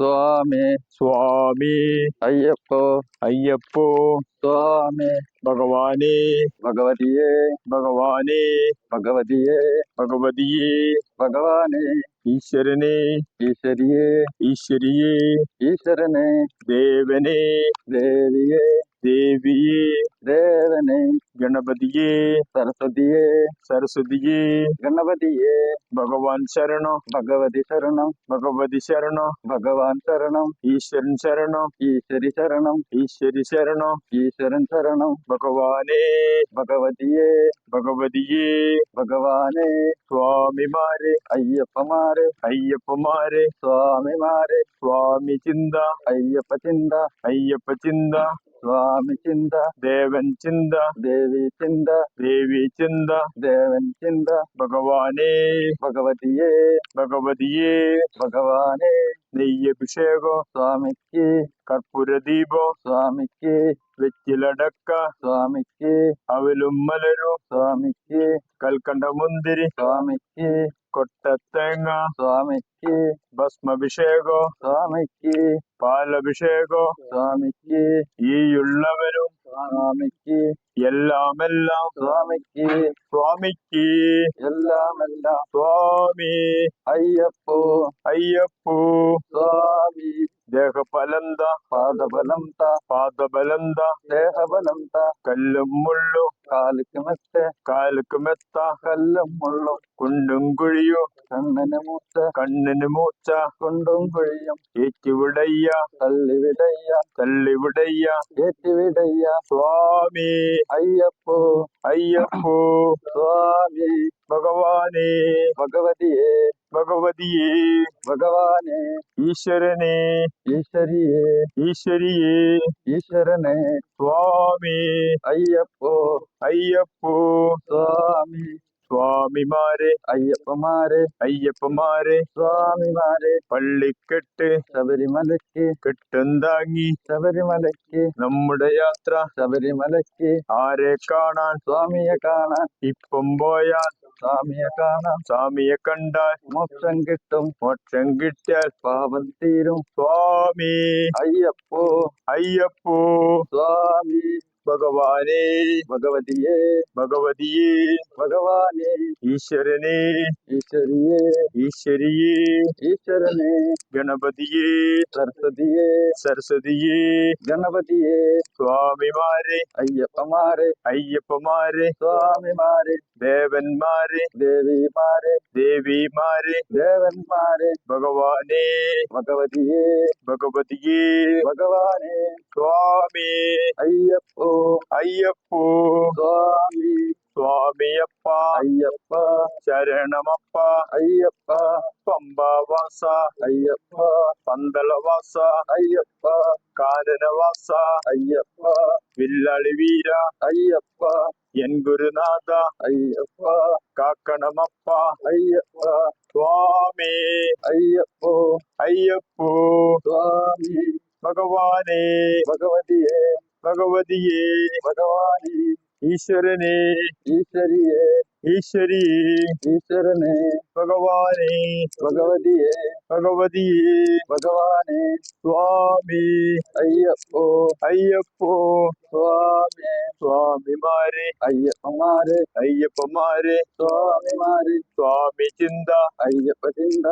സ്വാമി സ്വാമി അയ്യപ്പോ അയ്യപ്പോ സ്വാമി ഭഗവാനേ ഭഗവതിയെ ഭഗവാനേ ഭഗവതിയെ ഭഗവതിയേ ഭഗവാനെ ഈശ്വരനെ ഈശ്വരിയെ ഈശ്വരിയേ ഈശ്വരനെ ദേവനെ ദേവിയെ ദേവിയേ ദേവനെ ഗണപതിയേ സരസ്വതിയെ സരസ്വതിയേ ഗണപതിയെ ഭഗവാൻ ശരണം ഭഗവതി ശരണം ഭഗവതി ശരണം ഭഗവാൻ ശരണം ഈശ്വരൻ ശരണം ഈശ്വരി ശരണം ഈശ്വരി ശരണം ഈശ്വരൻ ശരണം ഭഗവാനേ ഭഗവതിയെ ഭഗവതിയേ ഭഗവാനെ സ്വാമിമാരെ അയ്യപ്പമാരെ അയ്യപ്പമാരെ സ്വാമിമാരെ സ്വാമി ചിന്ത അയ്യപ്പ ചിന്ത അയ്യപ്പ ചിന്ത സ്വാമി ചിന്ത ദേവൻ ചിന്ത ദേവി ചിന്ത ദേവി ചിന്ത ദേവൻ ചിന്ത ഭഗവാനേ ഭഗവതിയെ ഭഗവതിയേ ഭഗവാനെ നെയ്യഭിഷേകം സ്വാമിക്ക് കർപ്പൂര ദീപം സ്വാമിക്ക് വെച്ചിലടക്ക സ്വാമിക്ക് അവലും മലരും സ്വാമിക്ക് കൽക്കണ്ട മുന്തിരി സ്വാമിക്ക് കൊട്ടത്തേങ്ങ സ്വാമിക്ക് ഭസ്മഭിഷേകം സ്വാമിക്ക് പാലഭിഷേകം സ്വാമിക്ക് ഈയുള്ളവരും സ്വാമിക്ക് എല്ലാമെല്ലാം സ്വാമിക്ക് സ്വാമിക്ക് എല്ലാമെല്ലാം സ്വാമി അയ്യപ്പോ അയ്യപ്പോ സ്വാമി ദേഹബലന്ത പാദബലംത പാദബലന്ത ദേഹബലംത കല്ലും മുള്ളും കാലിക്ക് മെത്ത കാലുക്ക് മെത്ത കല്ലും മുള്ളും കുണ്ടും കുഴിയും കണ്ണിന് മൂച്ച കൊണ്ടും കുഴിയും ഏറ്റുവിടയ്യ തള്ളിവിടയ്യ തള്ളിവിടയ്യ ഏറ്റുവിടയ്യ സ്വാമി അയ്യപ്പോ അയ്യപ്പോ സ്വാമി ഭഗവാനേ ഭഗവതിയെ ഭഗവതിയേ ഭഗവാനെ ഈശ്വരനെ ഈശ്വരിയെ ഈശ്വരിയേ ഈശ്വരനെ സ്വാമി അയ്യപ്പോ അയ്യപ്പോ സ്വാമി സ്വാമിമാരെ അയ്യപ്പമാരെ അയ്യപ്പമാരെ സ്വാമിമാരെ പള്ളിക്കെട്ട് ശബരിമലയ്ക്ക് കെട്ടും താങ്ങി ശബരിമലയ്ക്ക് നമ്മുടെ യാത്ര ശബരിമലയ്ക്ക് ആരെ കാണാൻ സ്വാമിയെ കാണാൻ ഇപ്പം പോയാൽ സ്വാമിയെ കാണാൻ സ്വാമിയെ കണ്ടാൽ മോക്ഷം കിട്ടും മോക്ഷം കിട്ടിയാൽ പാപം തീരും സ്വാമി അയ്യപ്പോ അയ്യപ്പോ സ്വാമി ഭഗവാനേ ഭഗവതിയെ ഭഗവതിയേ ഭഗവാനെ ഈശ്വരനെ ഈശ്വരിയെ ഈശ്വരിയേ ഈശ്വരനെ ഗണപതിയേ സരസ്വതിയെ സരസ്വതിയേ ഗണപതിയെ സ്വാമിമാരെ അയ്യപ്പമാരെ അയ്യപ്പമാരെ സ്വാമിമാരെ ദേവന്മാരെ ദേവിമാരെ ദേവിമാരെ ദേവന്മാരെ ഭഗവാനേ ഭഗവതിയെ ഭഗവതിയേ ഭഗവാനെ സ്വാമി അയ്യപ്പോ അയ്യപ്പോ സ്വാമി സ്വാമിയപ്പ അയ്യപ്പ ശരണമപ്പ അയ്യപ്പ പമ്പവാസ അയ്യപ്പ പന്തളവാസ അയ്യപ്പ കാനനവാസ അയ്യപ്പ വില്ലളി വീര അയ്യപ്പ എൻ ഗുരുനാഥ അയ്യപ്പ കാക്കണമപ്പ അയ്യപ്പ സ്വാമി അയ്യപ്പോ അയ്യപ്പോ സ്വാമി ഭഗവാനേ ഭഗവതിയെ ഭഗവതിയേ ഭഗവാനി ഈശ്വരനെ ഈശ്വരിയെ ഈശ്വരിയേ ഈശ്വരനെ ഭഗവാനേ ഭഗവതിയെ ഭഗവതിയേ ഭഗവാനെ സ്വാമി അയ്യപ്പോ അയ്യപ്പോ സ്വാമി സ്വാമിമാരെ അയ്യപ്പമാരെ അയ്യപ്പമാരെ സ്വാമിമാരെ സ്വാമി ചിന്ത അയ്യപ്പ ചിന്ത